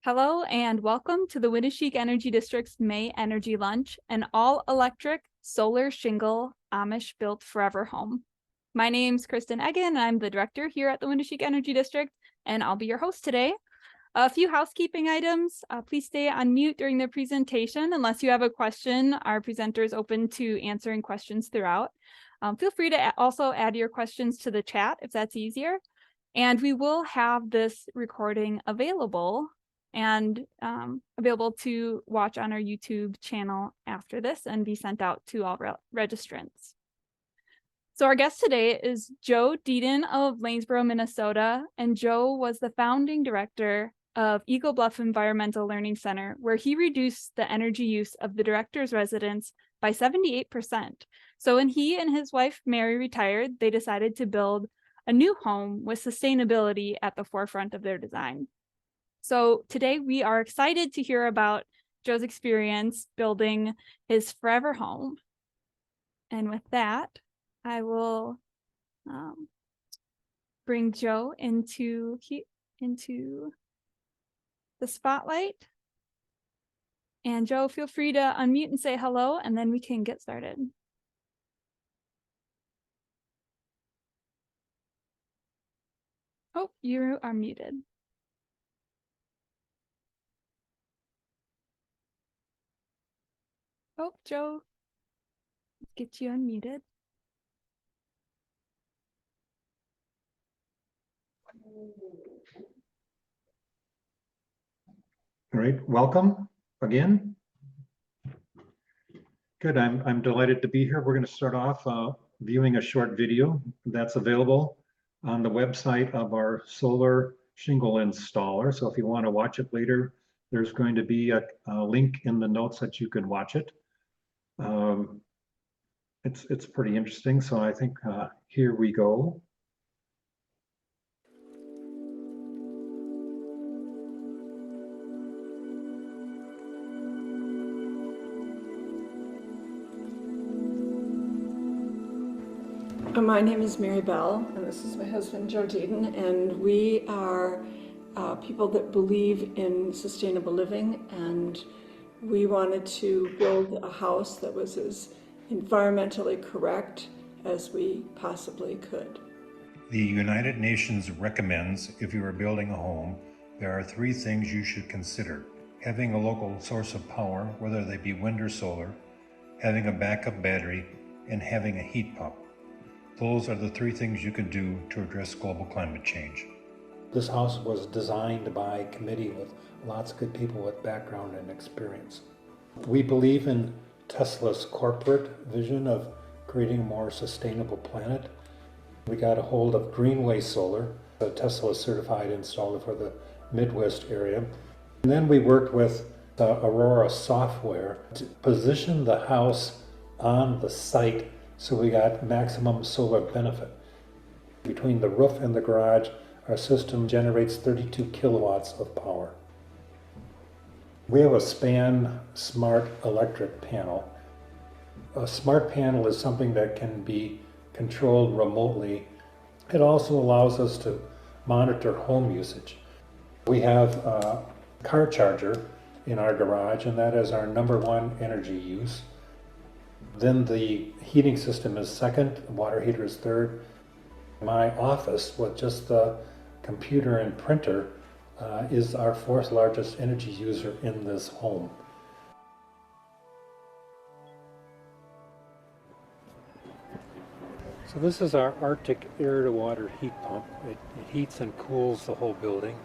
Hello and welcome to the Winneshiek Energy District's May Energy Lunch, an all-electric solar shingle Amish built forever home. My name's Kristen Eggen and I'm the director here at the Winneshiek Energy District, and I'll be your host today. A few housekeeping items. Please stay on mute during the presentation unless you have a question. Our presenter is open to answering questions throughout. Feel free to also add your questions to the chat if that's easier. And we will have this recording available to watch on our YouTube channel after this and be sent out to all registrants. So our guest today is Joe Deden of Lanesboro, Minnesota, and Joe was the founding director of Eagle Bluff Environmental Learning Center, where he reduced the energy use of the director's residence by 78%. So when he and his wife Mary retired, they decided to build a new home with sustainability at the forefront of their design. So today we are excited to hear about Joe's experience building his forever home. And with that, I will bring Joe into the spotlight. And Joe, feel free to unmute and say hello, and then we can get started. Oh, you are muted. Oh, Joe, let's get you unmuted. All right, welcome again. Good, I'm delighted to be here. We're going to start off viewing a short video that's available on the website of our solar shingle installer. So if you want to watch it later, there's going to be a link in the notes that you can watch it. It's pretty interesting. So I think here we go. My name is Mary Bell, and this is my husband, Joe Deden, and we are people that believe in sustainable living, and we wanted to build a house that was as environmentally correct as we possibly could. The United Nations recommends if you are building a home, there are 3 things you should consider. Having a local source of power, whether they be wind or solar, having a backup battery, and having a heat pump. Those are the 3 things you can do to address global climate change. This house was designed by a committee with lots of good people with background and experience. We believe in Tesla's corporate vision of creating a more sustainable planet. We got a hold of Greenway Solar, a Tesla certified installer for the Midwest area. And then we worked with Aurora Software to position the house on the site so we got maximum solar benefit. Between the roof and the garage, our system generates 32 kilowatts of power. We have a SPAN smart electric panel. A smart panel is something that can be controlled remotely. It also allows us to monitor home usage. We have a car charger in our garage, and that is our #1 energy use. Then the heating system is second, the water heater is third. My office with just the computer and printer is our 4th largest energy user in this home. So this is our Arctic air-to-water heat pump. It heats and cools the whole building.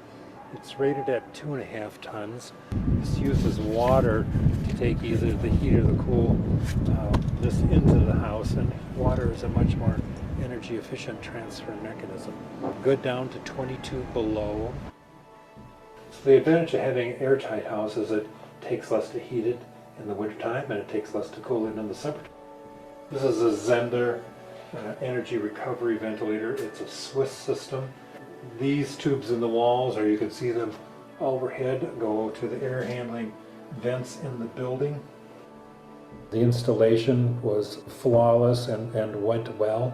It's rated at 2.5 tons. This uses water to take either the heat or the cool this into the house, and water is a much more energy efficient transfer mechanism. Good down to 22 below. So the advantage of having an airtight house is it takes less to heat it in the wintertime and it takes less to cool it in the summertime. This is a Zender energy recovery ventilator. It's a Swiss system. These tubes in the walls, or you can see them overhead, go to the air handling vents in the building. The installation was flawless and went well.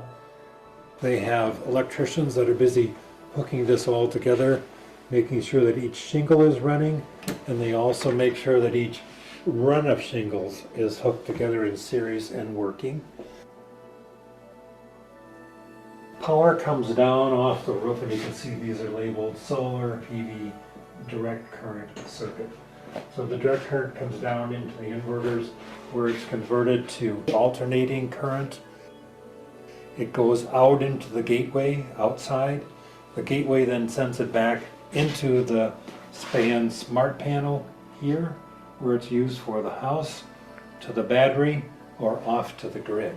They have electricians that are busy hooking this all together. making sure that each shingle is running, and they also make sure that each run of shingles is hooked together in series and working. Power comes down off the roof, and you can see these are labeled solar PV direct current circuit. So the direct current comes down into the inverters where it's converted to alternating current. It goes out into the gateway outside. The gateway then sends it back into the span smart panel here, where it's used for the house, to the battery, or off to the grid.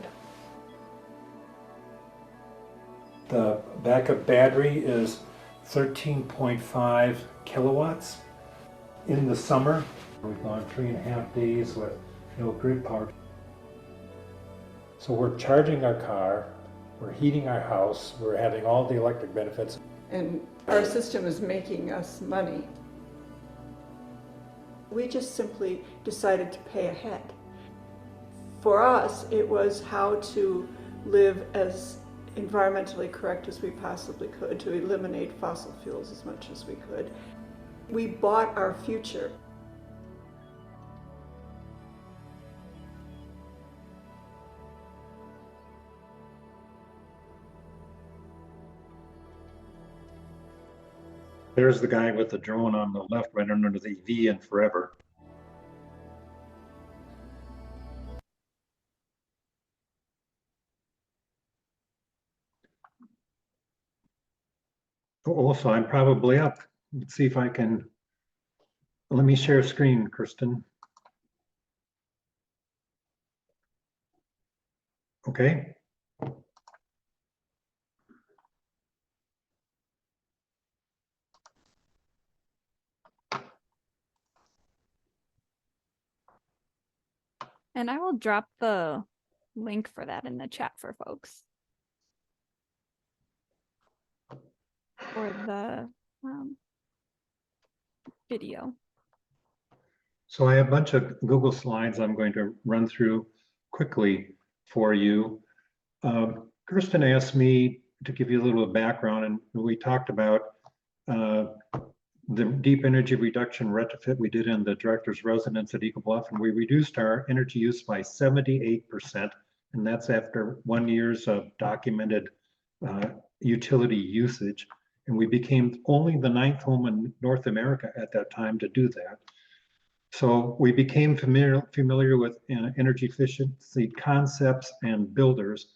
The backup battery is 13.5 kilowatts. In the summer, we've gone 3.5 days with no grid power. So we're charging our car, we're heating our house, we're having all the electric benefits. And our system is making us money. We just simply decided to pay ahead. For us, it was how to live as environmentally correct as we possibly could, to eliminate fossil fuels as much as we could. We bought our future. There's the guy with the drone on the left, right under the V in forever. Oh, so I'm probably up. Let's see if I can. Let me share screen, Kristen. Okay. And I will drop the link for that in the chat for folks. For the video. So I have a bunch of Google slides I'm going to run through quickly for you. Kirsten asked me to give you a little background, and we talked about the deep energy reduction retrofit we did in the director's residence at Eagle Bluff, and we reduced our energy use by 78%, and that's after 1 year's of documented utility usage. And we became only the 9th home in North America at that time to do that. So we became familiar with energy efficiency concepts and builders.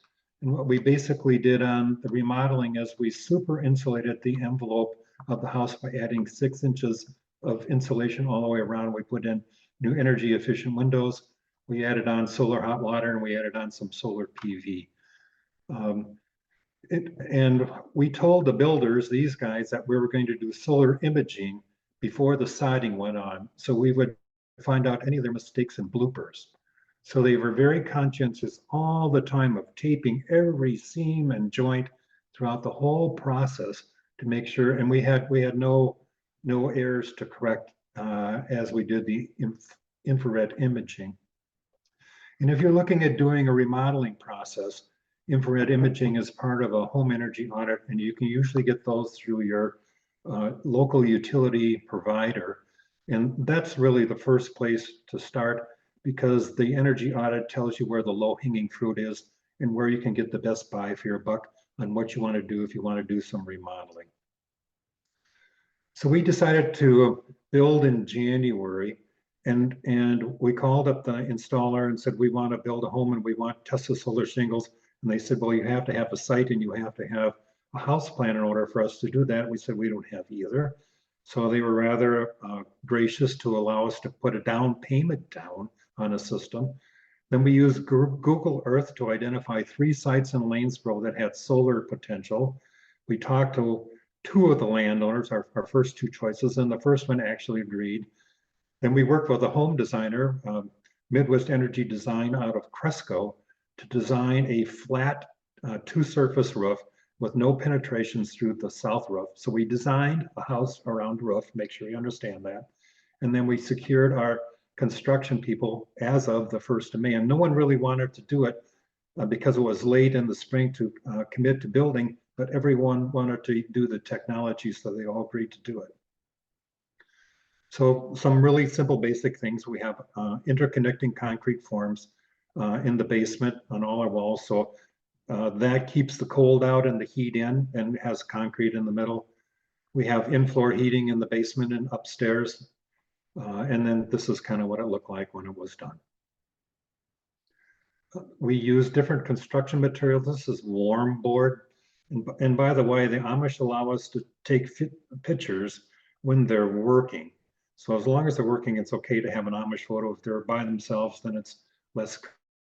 And what we basically did on the remodeling is we super insulated the envelope of the house by adding 6 inches of insulation all the way around. We put in new energy efficient windows. We added on solar hot water, and we added on some solar PV. And we told the builders, these guys, that we were going to do solar imaging before the siding went on, so we would find out any of their mistakes and bloopers. So they were very conscientious all the time of taping every seam and joint throughout the whole process to make sure, and we had no errors to correct as we did the infrared imaging. And if you're looking at doing a remodeling process, infrared imaging is part of a home energy audit, and you can usually get those through your local utility provider. And that's really the first place to start, because the energy audit tells you where the low-hanging fruit is and where you can get the best buy for your buck on what you want to do if you want to do some remodeling. So we decided to build in January, and we called up the installer and said, we want to build a home and we want Tesla solar shingles. And they said, well, you have to have a site and you have to have a house plan in order for us to do that. We said, we don't have either. So they were rather gracious to allow us to put a down payment down on a system. Then we used Google Earth to identify 3 sites in Lanesboro that had solar potential. We talked to 2 of the landowners, our first 2 choices, and the first one actually agreed. Then we worked with a home designer, Midwest Energy Design out of Cresco, to design a flat 2-surface roof with no penetrations through the south roof. So we designed a house around the roof, make sure you understand that. And then we secured our construction people as of the 1st of May. And no one really wanted to do it because it was late in the spring to commit to building, but everyone wanted to do the technology, so they all agreed to do it. So some really simple basic things. We have interconnecting concrete forms in the basement on all our walls. So that keeps the cold out and the heat in and has concrete in the middle. We have in-floor heating in the basement and upstairs. And then this is kind of what it looked like when it was done. We use different construction materials. This is warm board. And by the way, the Amish allow us to take pictures when they're working. So as long as they're working, it's okay to have an Amish photo. If they're by themselves, then it's less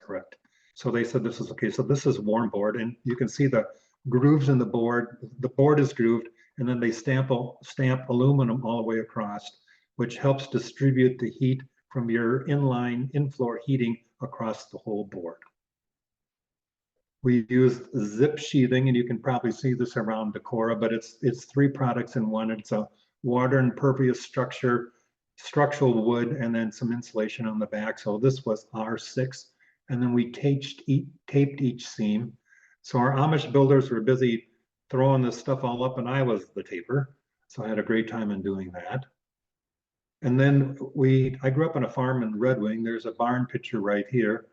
correct. So they said this is okay. So this is warm board, and you can see the grooves in the board. The board is grooved, and then they stamp aluminum all the way across, which helps distribute the heat from your inline in-floor heating across the whole board. We use zip sheathing, and you can probably see this around Decorah, but it's 3 products in one. It's a water impervious structural wood, and then some insulation on the back. So this was R6, and then we taped each seam. So our Amish builders were busy throwing this stuff all up, and I was the taper. So I had a great time in doing that. And then I grew up on a farm in Red Wing. There's a barn picture right here.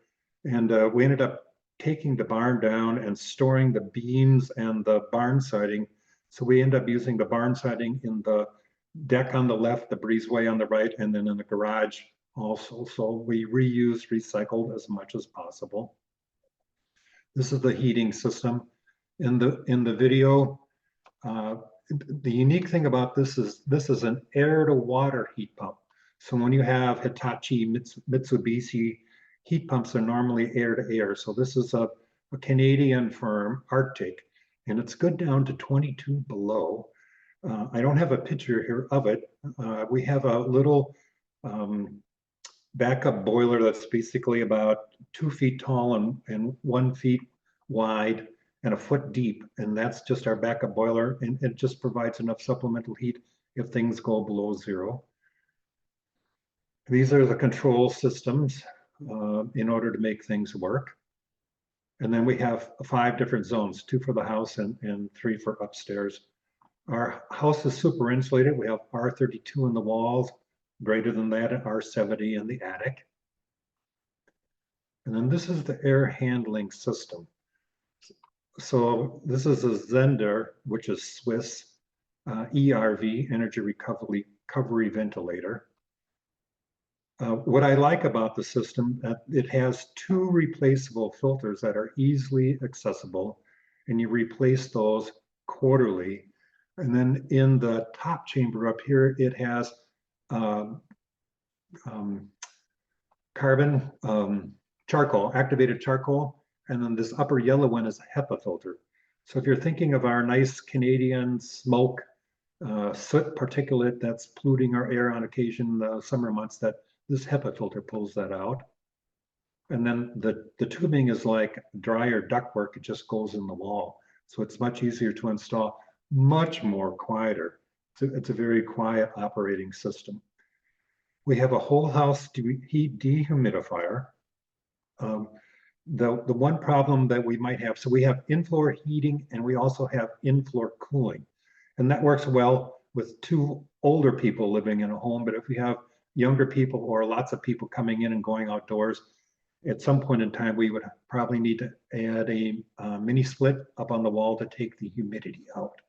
And we ended up taking the barn down and storing the beams and the barn siding. So we end up using the barn siding in the deck on the left, the breezeway on the right, and then in the garage also. So we reuse, recycled as much as possible. This is the heating system. In the video, the unique thing about this is an air to water heat pump. So when you have Hitachi, Mitsubishi heat pumps are normally air to air. So this is a Canadian firm, Arctic, and it's good down to 22 below. I don't have a picture here of it. We have a little backup boiler that's basically about 2 feet tall and 1 feet wide and a foot deep. And that's just our backup boiler. And it just provides enough supplemental heat if things go below 0. These are the control systems in order to make things work. And then we have 5 different zones, 2 for the house and 3 for upstairs. Our house is super insulated. We have R32 in the walls, greater than that, and R70 in the attic. And then this is the air handling system. So this is a Zender, which is Swiss, ERV, energy recovery ventilator. What I like about the system, it has 2 replaceable filters that are easily accessible, and you replace those quarterly. And then in the top chamber up here, it has carbon, charcoal, activated charcoal. And then this upper yellow one is a HEPA filter. So if you're thinking of our nice Canadian smoke, soot particulate that's polluting our air on occasion in the summer months, that this HEPA filter pulls that out. And then the tubing is like dryer ductwork. It just goes in the wall. So it's much easier to install, much more quieter. It's a very quiet operating system. We have a whole house heat dehumidifier. The one problem that we might have, so we have in-floor heating and we also have in-floor cooling. And that works well with 2 older people living in a home. But if we have younger people or lots of people coming in and going outdoors, at some point in time, we would probably need to add a mini split up on the wall to take the humidity out.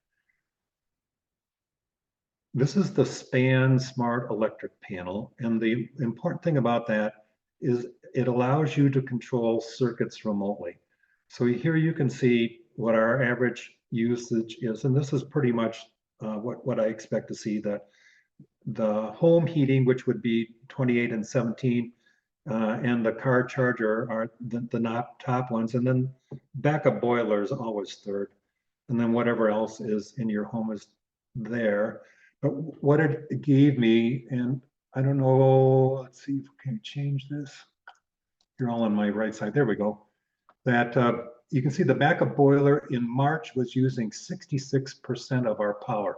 This is the SPAN Smart Electric Panel. And the important thing about that is it allows you to control circuits remotely. So here you can see what our average usage is. And this is pretty much what I expect to see. That the home heating, which would be 28 and 17, and the car charger are the top ones. And then backup boiler is always 3rd. And then whatever else is in your home is there. But what it gave me, and I don't know, let's see if we can change this. You're all on my right side. There we go. That you can see the backup boiler in March was using 66% of our power.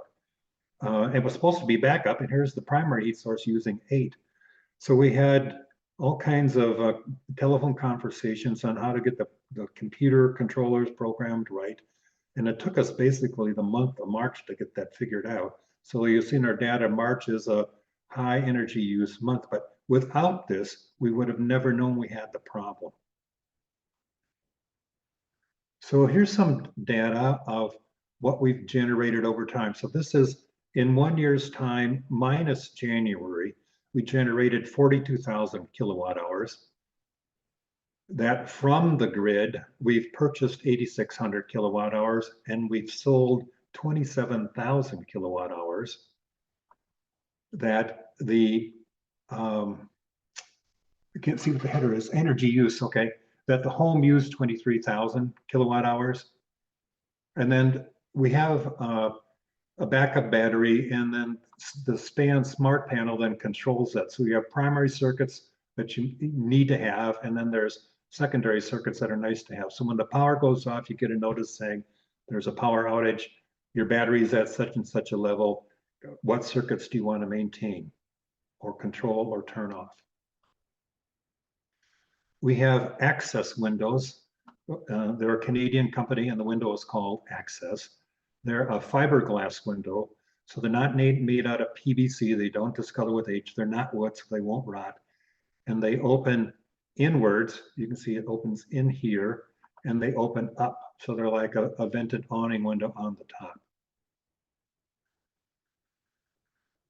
It was supposed to be backup, and here's the primary heat source using 8. So we had all kinds of telephone conversations on how to get the computer controllers programmed right. And it took us basically the month of March to get that figured out. So you've seen our data, March is high energy use month, but without this, we would have never known we had the problem. So here's some data of what we've generated over time. So this is in 1 year's time minus January, we generated 42,000 kilowatt hours. That from the grid, we've purchased 8,600 kilowatt hours and we've sold 27,000 kilowatt hours. That the, I can't see what the header is, energy use, okay, that the home used 23,000 kilowatt hours. And then we have a backup battery, and then the SPAN smart panel then controls that. So you have primary circuits that you need to have, and then there's secondary circuits that are nice to have. So when the power goes off, you get a notice saying there's a power outage, your battery's at such and such a level, what circuits do you want to maintain or control or turn off? We have access windows. They're a Canadian company, and the window is called Access. They're a fiberglass window, so they're not made out of PVC. They don't discolor with age. They're not wood, so they won't rot. And they open inwards. You can see it opens in here, and they open up. So they're like a vented awning window on the top.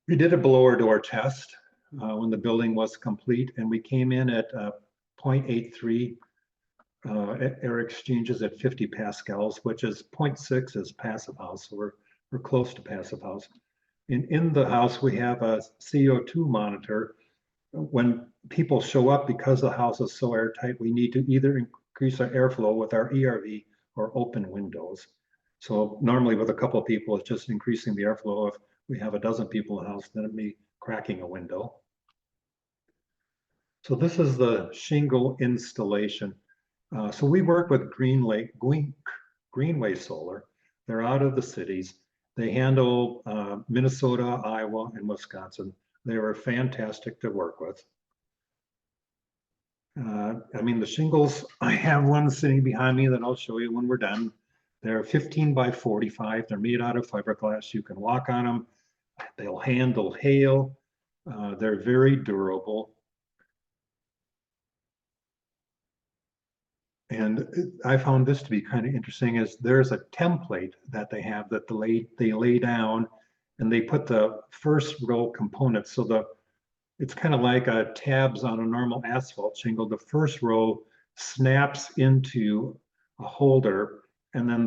We did a blower door test when the building was complete, and we came in at 0.83 air exchanges at 50 pascals, which is 0.6 is passive house. So we're close to passive house. In the house, we have a CO2 monitor. When people show up, because the house is so airtight, we need to either increase our airflow with our ERV or open windows. So normally with a couple of people, it's just increasing the airflow. If we have a dozen people in the house, then it'd be cracking a window. So this is the shingle installation. So we work with Greenway Solar. They're out of the cities. They handle Minnesota, Iowa, and Wisconsin. They were fantastic to work with. I mean, the shingles, I have one sitting behind me that I'll show you when we're done. They're 15 by 45. They're made out of fiberglass. You can walk on them. They'll handle hail. They're very durable. And I found this to be kind of interesting is there's a template that they have that they lay down, and they put the first row components. So it's kind of like tabs on a normal asphalt shingle. The first row snaps into a holder, and then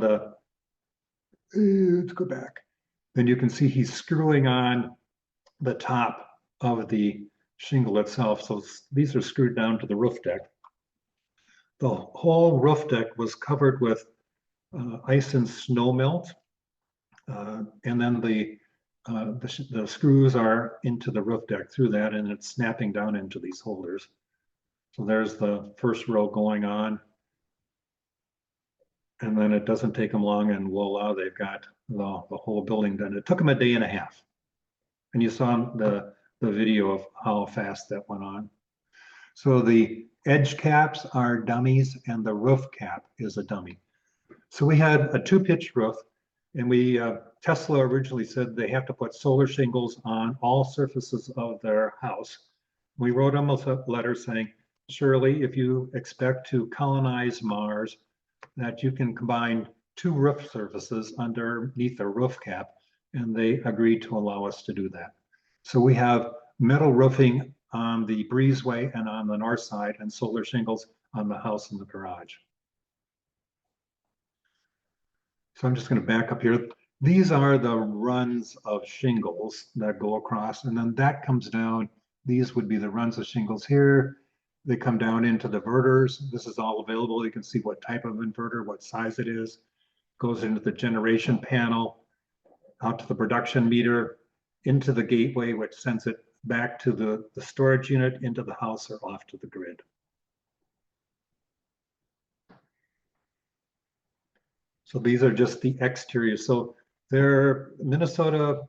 let's go back. Then you can see he's screwing on the top of the shingle itself. So these are screwed down to the roof deck. The whole roof deck was covered with ice and snow melt. And then the screws are into the roof deck through that, and it's snapping down into these holders. So there's the first row going on. And then it doesn't take them long, and voila, they've got the whole building done. It took them a day and a half. And you saw the video of how fast that went on. So the edge caps are dummies, and the roof cap is a dummy. So we had a 2-pitch roof, and Tesla originally said they have to put solar shingles on all surfaces of their house. We wrote them a letter saying, surely if you expect to colonize Mars, that you can combine 2 roof surfaces underneath the roof cap, and they agreed to allow us to do that. So we have metal roofing on the breezeway and on the north side, and solar shingles on the house and the garage. So I'm just going to back up here. These are the runs of shingles that go across, and then that comes down. These would be the runs of shingles here. They come down into the inverters. This is all available. You can see what type of inverter, what size it is. Goes into the generation panel, out to the production meter, into the gateway, which sends it back to the storage unit, into the house, or off to the grid. So these are just the exterior. So they're Minnesota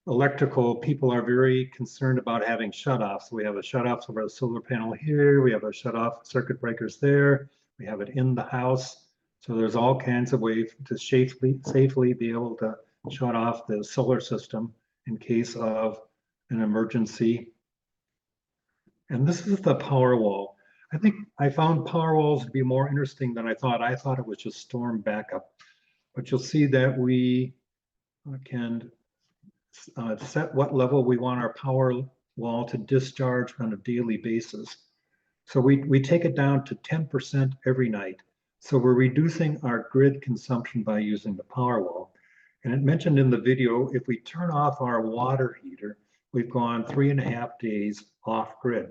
electrical people are very concerned about having shutoffs. So we have a shutoff over the solar panel here. We have a shutoff circuit breakers there. We have it in the house. So there's all kinds of ways to safely be able to shut off the solar system in case of an emergency. And this is the power wall. I think I found power walls to be more interesting than I thought. I thought it was just storm backup. But you'll see that we can set what level we want our power wall to discharge on a daily basis. So we take it down to 10% every night. So we're reducing our grid consumption by using the power wall. And it mentioned in the video, if we turn off our water heater, we've gone 3.5 days off grid.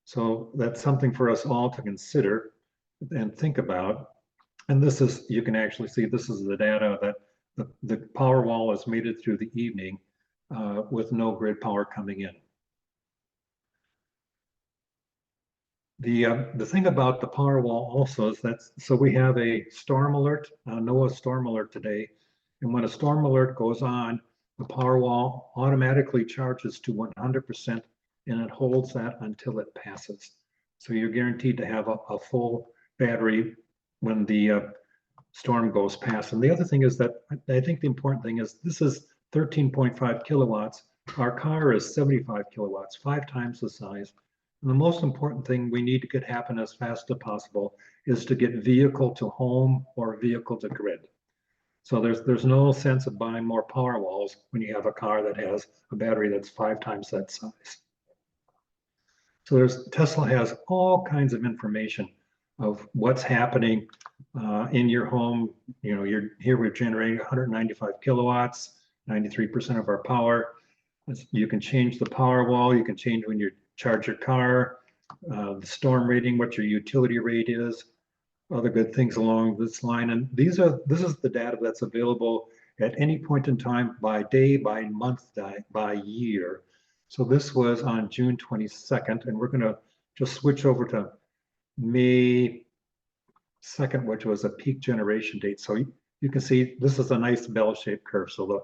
So that's something for us all to consider and think about. And this is, you can actually see, this is the data that the power wall has made it through the evening with no grid power coming in. The thing about the power wall also is that, so we have a storm alert, NOAA storm alert today. And when a storm alert goes on, the power wall automatically charges to 100% and it holds that until it passes. So you're guaranteed to have a full battery when the storm goes past. And the other thing is that I think the important thing is this is 13.5 kilowatts. Our car is 75 kilowatts, 5 times the size. And the most important thing we need to get happen as fast as possible is to get vehicle to home or vehicle to grid. So there's no sense of buying more power walls when you have a car that has a battery that's 5 times that size. So Tesla has all kinds of information of what's happening in your home. You know, here we're generating 195 kilowatts, 93% of our power. You can change the power wall. You can change when you charge your car, the storm rating, what your utility rate is, other good things along this line. And this is the data that's available at any point in time, by day, by month, by year. So this was on June 22nd, and we're going to just switch over to May 2nd, which was a peak generation date. So you can see this is a nice bell-shaped curve. So the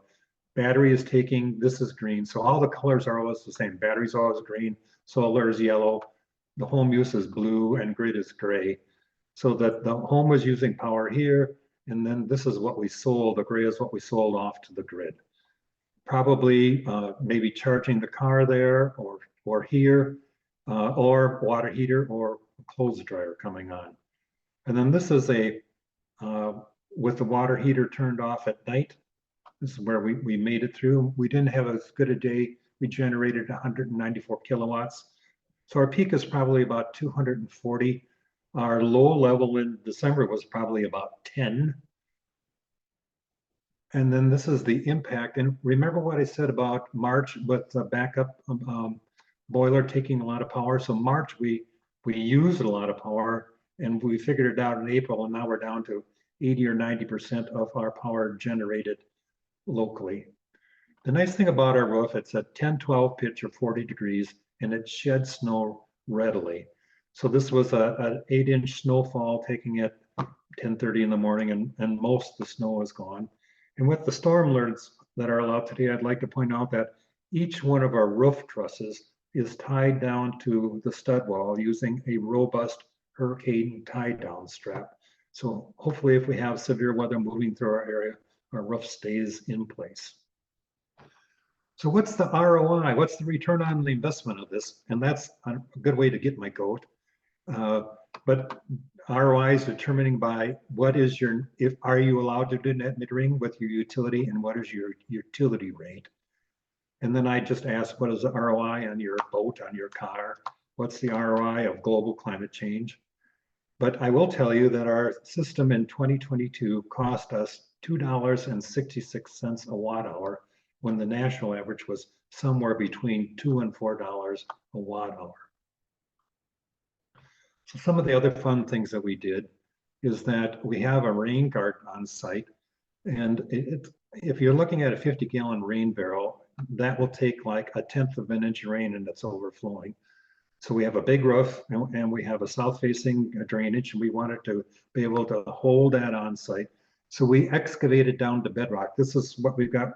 battery is taking, this is green. So all the colors are always the same. Battery's always green, solar is yellow, the home use is blue, and grid is gray. So that the home was using power here, and then this is what we sold. The gray is what we sold off to the grid. Probably maybe charging the car there or here, or water heater or clothes dryer coming on. And then this is with the water heater turned off at night. This is where we made it through. We didn't have as good a day. We generated 194 kilowatts. So our peak is probably about 240. Our low level in December was probably about 10. And then this is the impact. And remember what I said about March with the backup boiler taking a lot of power. So March, we used a lot of power and we figured it out in April, and now we're down to 80 or 90% of our power generated locally. The nice thing about our roof, it's a 10-12 pitch or 40 degrees, and it sheds snow readily. So this was an 8-inch snowfall taking at 10:30 in the morning, and most of the snow is gone. And with the storm alerts that are allowed today, I'd like to point out that each one of our roof trusses is tied down to the stud wall using a robust hurricane tie down strap. So hopefully if we have severe weather moving through our area, our roof stays in place. So what's the ROI? What's the return on the investment of this? And that's a good way to get my goat. But ROI is determining by what is are you allowed to do net metering with your utility, and what is your utility rate? And then I just ask, what is the ROI on your boat, on your car? What's the ROI of global climate change? But I will tell you that our system in 2022 cost us $2.66 a watt hour, when the national average was somewhere between $2 and $4 a watt hour. So some of the other fun things that we did is that we have a rain garden on site. And if you're looking at a 50-gallon rain barrel, that will take like 1/10 of an inch of rain and it's overflowing. So we have a big roof and we have a south-facing drainage, and we wanted to be able to hold that on site. So we excavated down to bedrock. This is what we've got.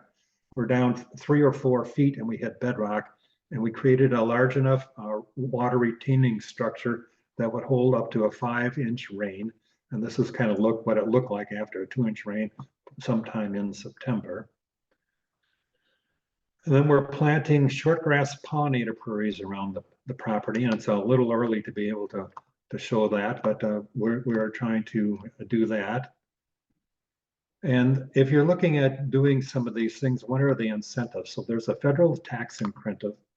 We're down 3 or 4 feet and we had bedrock, and we created a large enough water retaining structure that would hold up to a 5-inch rain. And this is kind of what it looked like after a 2-inch rain sometime in September. And then we're planting shortgrass pollinator prairies around the property, and it's a little early to be able to show that, but we're trying to do that. And if you're looking at doing some of these things, what are the incentives? So there's a federal tax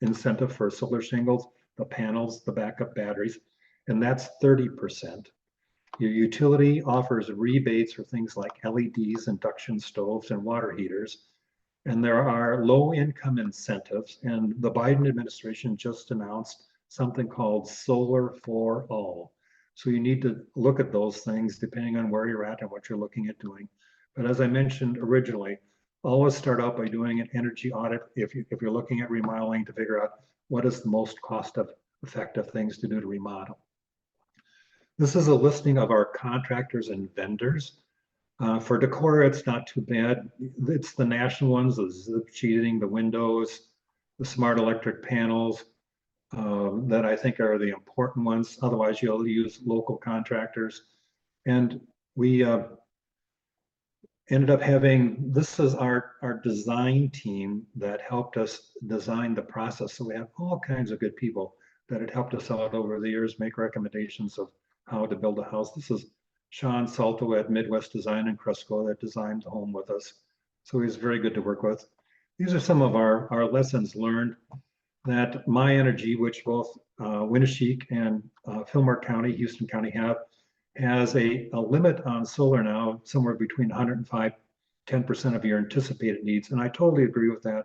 incentive for solar shingles, the panels, the backup batteries, and that's 30%. Your utility offers rebates for things like LEDs, induction stoves, and water heaters. And there are low income incentives. And the Biden administration just announced something called Solar for All. So you need to look at those things depending on where you're at and what you're looking at doing. But as I mentioned originally, always start out by doing an energy audit if you're looking at remodeling to figure out what is the most cost-effective things to do to remodel. This is a listing of our contractors and vendors. For decor, it's not too bad. It's the national ones, the zip sheeting, the windows, the smart electric panels that I think are the important ones. Otherwise, you'll use local contractors. And we ended up having, this is our design team that helped us design the process. So we have all kinds of good people that had helped us out over the years, make recommendations of how to build a house. This is Sean Salto at Midwest Design in Cresco that designed the home with us. So he's very good to work with. These are some of our lessons learned that My Energy, which both Winneshiek and Fillmore County, Houston County have, has a limit on solar now, somewhere between 105, 10% of your anticipated needs. And I totally agree with that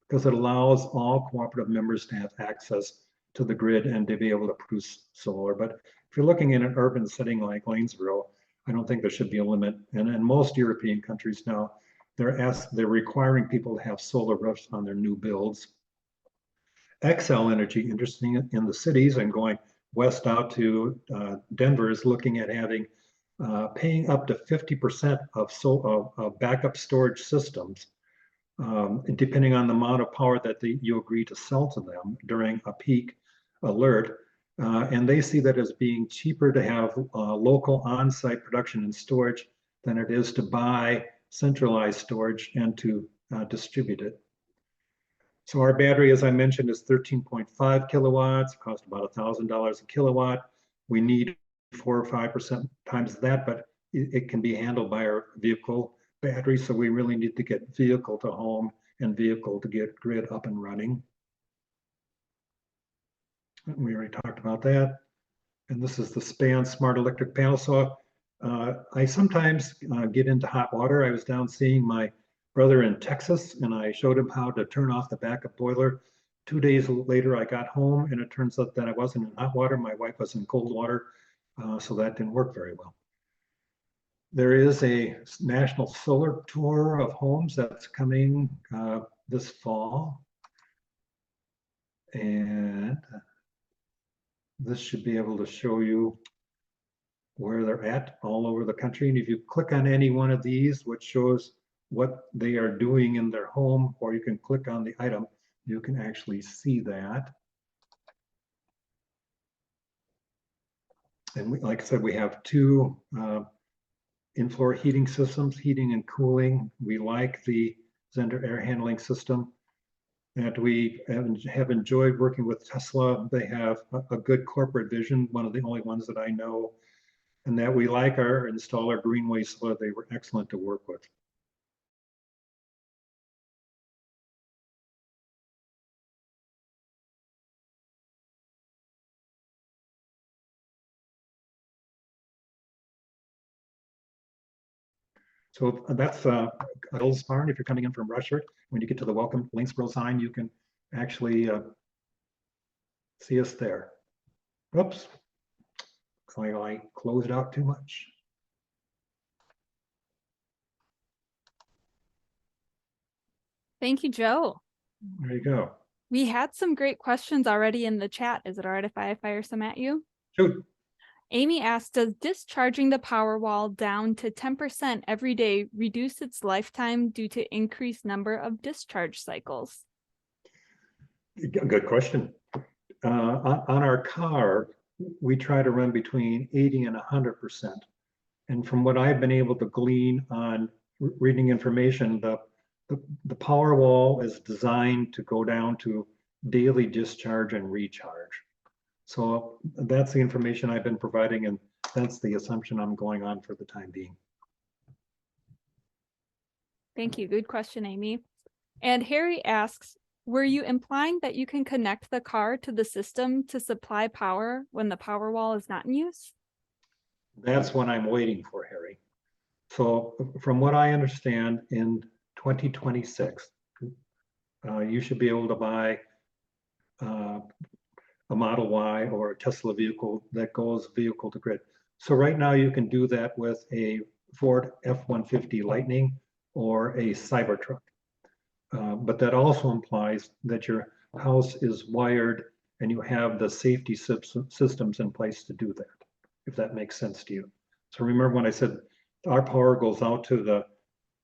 because it allows all cooperative members to have access to the grid and to be able to produce solar. But if you're looking in an urban setting like Lanesboro, I don't think there should be a limit. And in most European countries now, they're requiring people to have solar roofs on their new builds. XL Energy, interesting in the cities and going west out to Denver, is looking at having paying up to 50% of backup storage systems, depending on the amount of power that you agree to sell to them during a peak alert. And they see that as being cheaper to have local on-site production and storage than it is to buy centralized storage and to distribute it. So our battery, as I mentioned, is 13.5 kilowatts, cost about $1,000 a kilowatt. We need 4 or 5% times that, but it can be handled by our vehicle battery. So we really need to get vehicle to home and vehicle to get grid up and running. We already talked about that. And this is the SPAN Smart Electric Panel. So I sometimes get into hot water. I was down seeing my brother in Texas, and I showed him how to turn off the backup boiler. 2 days later, I got home, and it turns out that I wasn't in hot water. My wife was in cold water, so that didn't work very well. There is a national solar tour of homes that's coming this fall. And this should be able to show you where they're at all over the country. And if you click on any one of these, which shows what they are doing in their home, or you can click on the item, you can actually see that. And like I said, we have two in-floor heating systems, heating and cooling. We like the Zender air handling system. And we have enjoyed working with Tesla. They have a good corporate vision, one of the only ones that I know, and that we like our installer Greenway Solar. They were excellent to work with. So that's Gold's Barn. If you're coming in from Rushford, when you get to the Welcome Lanesboro sign, you can actually see us there. Oops, looks like I closed out too much. Thank you, Joe. There you go. We had some great questions already in the chat. Is it all right if I fire some at you? Shoot. Amy asked, does discharging the Powerwall down to 10% every day reduce its lifetime due to increased number of discharge cycles? Good question. On our car, we try to run between 80 and 100%. And from what I've been able to glean on reading information, the power wall is designed to go down to daily discharge and recharge. So that's the information I've been providing, and that's the assumption I'm going on for the time being. Thank you. Good question, Amy. And Harry asks, were you implying that you can connect the car to the system to supply power when the power wall is not in use? That's what I'm waiting for, Harry. So from what I understand, in 2026, you should be able to buy a Model Y or a Tesla vehicle that goes vehicle to grid. So right now you can do that with a Ford F-150 Lightning or a Cybertruck. But that also implies that your house is wired and you have the safety systems in place to do that, if that makes sense to you. So remember when I said our power goes out to the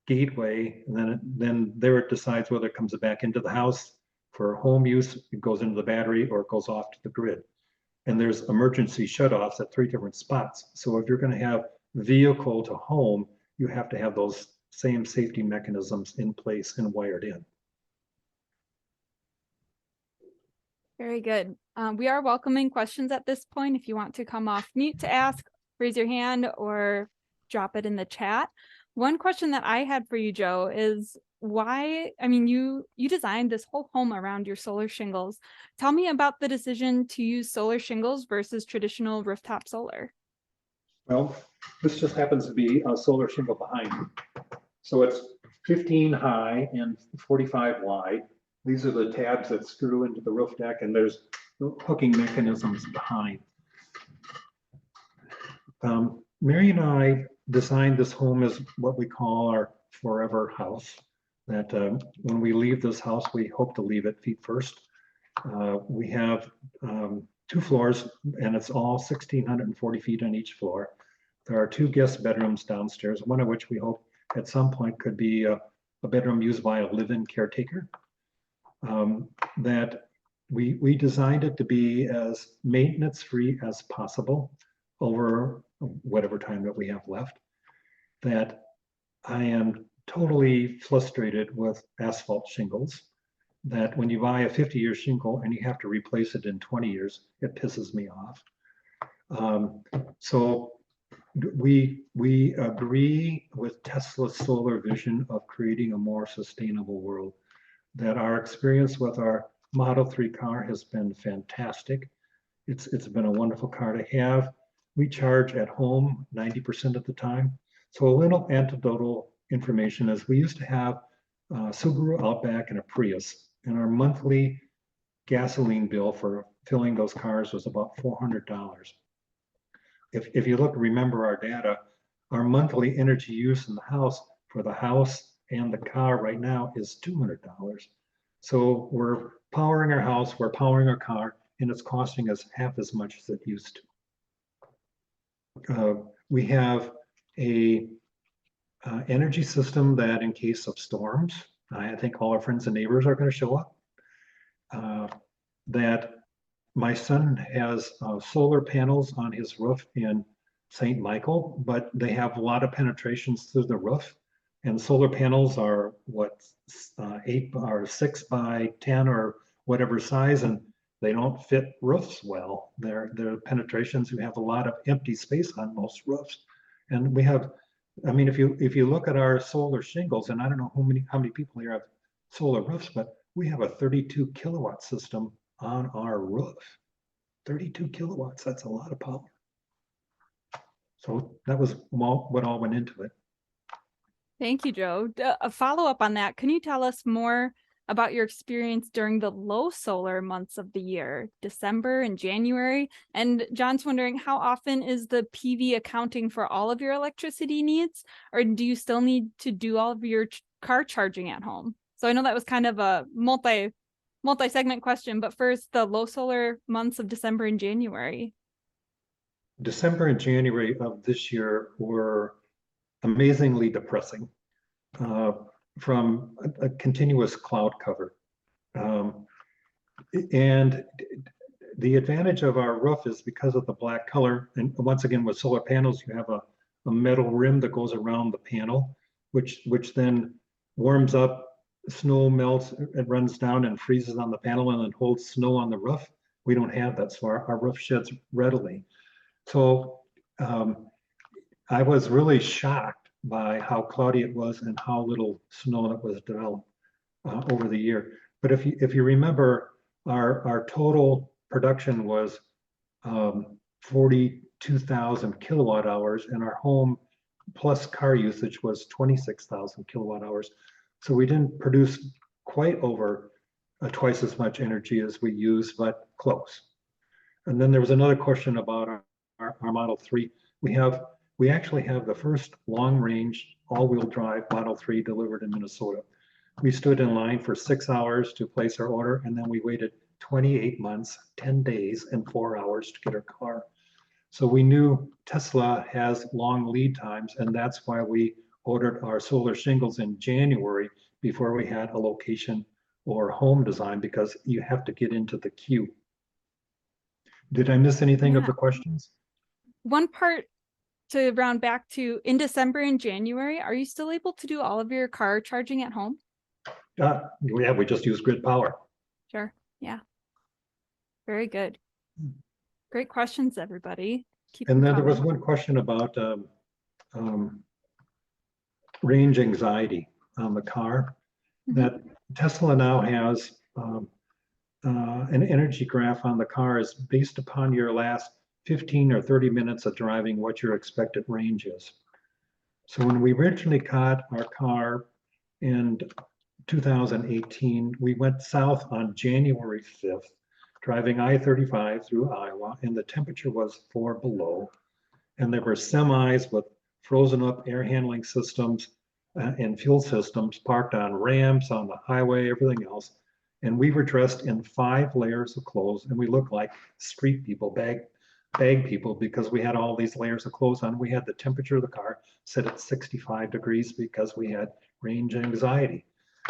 gateway, and then there it decides whether it comes back into the house for home use, it goes into the battery, or it goes off to the grid. And there's emergency shutoffs at 3 different spots. So if you're going to have vehicle to home, you have to have those same safety mechanisms in place and wired in. Very good. We are welcoming questions at this point. If you want to come off mute to ask, raise your hand or drop it in the chat. One question that I had for you, Joe, is why, I mean, you designed this whole home around your solar shingles. Tell me about the decision to use solar shingles versus traditional rooftop solar. Well, this just happens to be a solar shingle behind me. So it's 15 high and 45 wide. These are the tabs that screw into the roof deck, and there's hooking mechanisms behind. Mary and I designed this home as what we call our forever house, that when we leave this house, we hope to leave it feet first. We have 2 floors, and it's all 1,640 feet on each floor. There are 2 guest bedrooms downstairs, one of which we hope at some point could be a bedroom used by a live-in caretaker. That we designed it to be as maintenance-free as possible over whatever time that we have left. That I am totally frustrated with asphalt shingles, that when you buy a 50-year shingle and you have to replace it in 20 years, it pisses me off. So we agree with Tesla's solar vision of creating a more sustainable world, that our experience with our Model 3 car has been fantastic. It's been a wonderful car to have. We charge at home 90% of the time. So a little anecdotal information is we used to have a Subaru Outback and a Prius, and our monthly gasoline bill for filling those cars was about $400. If you remember our data, our monthly energy use in the house for the house and the car right now is $200. So we're powering our house, we're powering our car, and it's costing us half as much as it used to. We have a energy system that in case of storms, I think all our friends and neighbors are going to show up. That my son has solar panels on his roof in St. Michael, but they have a lot of penetrations through the roof. And solar panels are what, 8 or 6 by 10 or whatever size, and they don't fit roofs well. They're penetrations. We have a lot of empty space on most roofs. And we have, I mean, if you look at our solar shingles, and I don't know how many people here have solar roofs, but we have a 32 kilowatt system on our roof. 32 kilowatts, that's a lot of power. So that was what all went into it. Thank you, Joe. A follow-up on that, can you tell us more about your experience during the low solar months of the year, December and January? And John's wondering, how often is the PV accounting for all of your electricity needs, or do you still need to do all of your car charging at home? So I know that was kind of a multi-segment question, but first, the low solar months of December and January. December and January of this year were amazingly depressing from a continuous cloud cover. And the advantage of our roof is because of the black color, and once again with solar panels, you have a metal rim that goes around the panel, which then warms up snow melts, it runs down and freezes on the panel and then holds snow on the roof. We don't have that, so our roof sheds readily. So I was really shocked by how cloudy it was and how little snow that was developed over the year. But if you remember, our total production was 42,000 kilowatt hours, and our home plus car usage was 26,000 kilowatt hours. So we didn't produce quite over twice as much energy as we use, but close. And then there was another question about our Model 3. We actually have the first long-range all-wheel drive Model 3 delivered in Minnesota. We stood in line for 6 hours to place our order, and then we waited 28 months, 10 days, and 4 hours to get our car. So we knew Tesla has long lead times, and that's why we ordered our solar shingles in January before we had a location or home design, because you have to get into the queue. Did I miss anything of the questions? One part to round back to, in December and January, are you still able to do all of your car charging at home? Yeah, we just use grid power. Sure. Yeah. Very good. Great questions, everybody. And then there was one question about range anxiety on the car. That Tesla now has an energy graph on the car is based upon your last 15 or 30 minutes of driving, what your expected range is. So when we originally got our car in 2018, we went south on January 5th, driving I-35 through Iowa, and the temperature was 4 below. And there were semis with frozen up air handling systems and fuel systems parked on ramps, on the highway, everything else. And we were dressed in 5 layers of clothes, and we looked like street people, bag people, because we had all these layers of clothes on. We had the temperature of the car set at 65 degrees because we had range anxiety.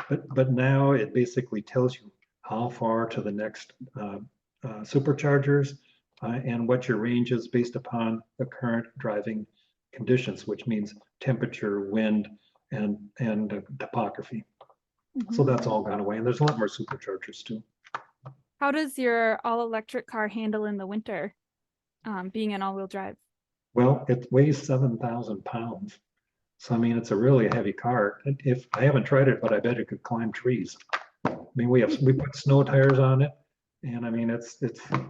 But now it basically tells you how far to the next superchargers and what your range is based upon the current driving conditions, which means temperature, wind, and topography. So that's all gone away, and there's a lot more superchargers too. How does your all-electric car handle in the winter, being an all-wheel drive? Well, it weighs 7,000 pounds. So, I mean, it's a really heavy car. If I haven't tried it, but I bet it could climb trees. I mean, we put snow tires on it, and I mean, it's the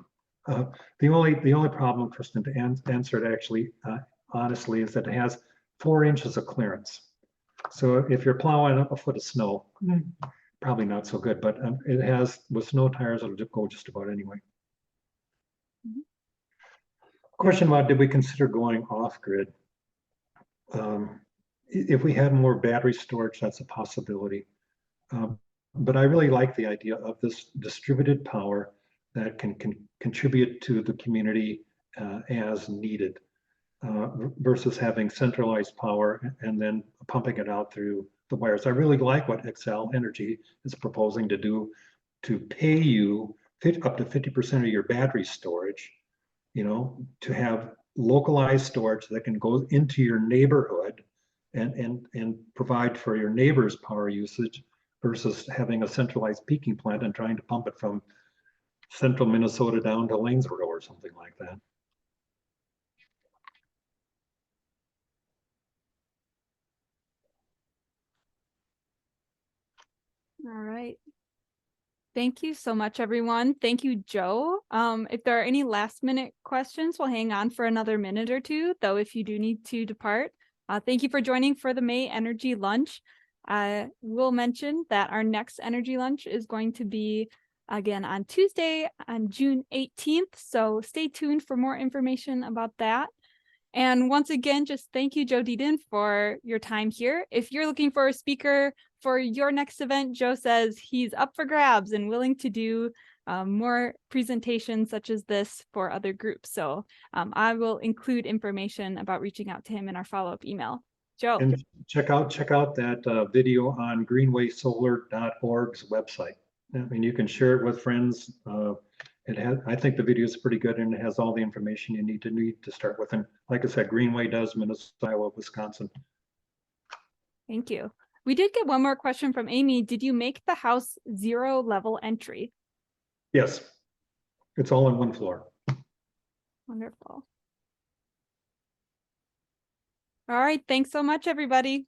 only problem, Kristen, to answer it actually, honestly, is that it has 4 inches of clearance. So if you're plowing up a foot of snow, probably not so good, but it has, with snow tires, it'll go just about anyway. Question about, did we consider going off grid? If we had more battery storage, that's a possibility. But I really like the idea of this distributed power that can contribute to the community as needed, versus having centralized power and then pumping it out through the wires. I really like what Xcel Energy is proposing to do, to pay you up to 50% of your battery storage, to have localized storage that can go into your neighborhood and provide for your neighbor's power usage, versus having a centralized peaking plant and trying to pump it from central Minnesota down to Lanesboro or something like that. All right. Thank you so much, everyone. Thank you, Joe. If there are any last minute questions, we'll hang on for another minute or two, though if you do need to depart. Thank you for joining for the May Energy Lunch. We'll mention that our next Energy Lunch is going to be again on Tuesday on June 18th. So stay tuned for more information about that. And once again, just thank you, Joe Deden, for your time here. If you're looking for a speaker for your next event, Joe says he's up for grabs and willing to do more presentations such as this for other groups. So I will include information about reaching out to him in our follow-up email. Joe. And check out that video on greenwaysolar.org's website. I mean, you can share it with friends. I think the video is pretty good, and it has all the information you need to start with. And like I said, Greenway does Minnesota, Iowa, Wisconsin. Thank you. We did get one more question from Amy. Did you make the house 0 level entry? Yes, it's all on one floor. Wonderful. All right. Thanks so much, everybody.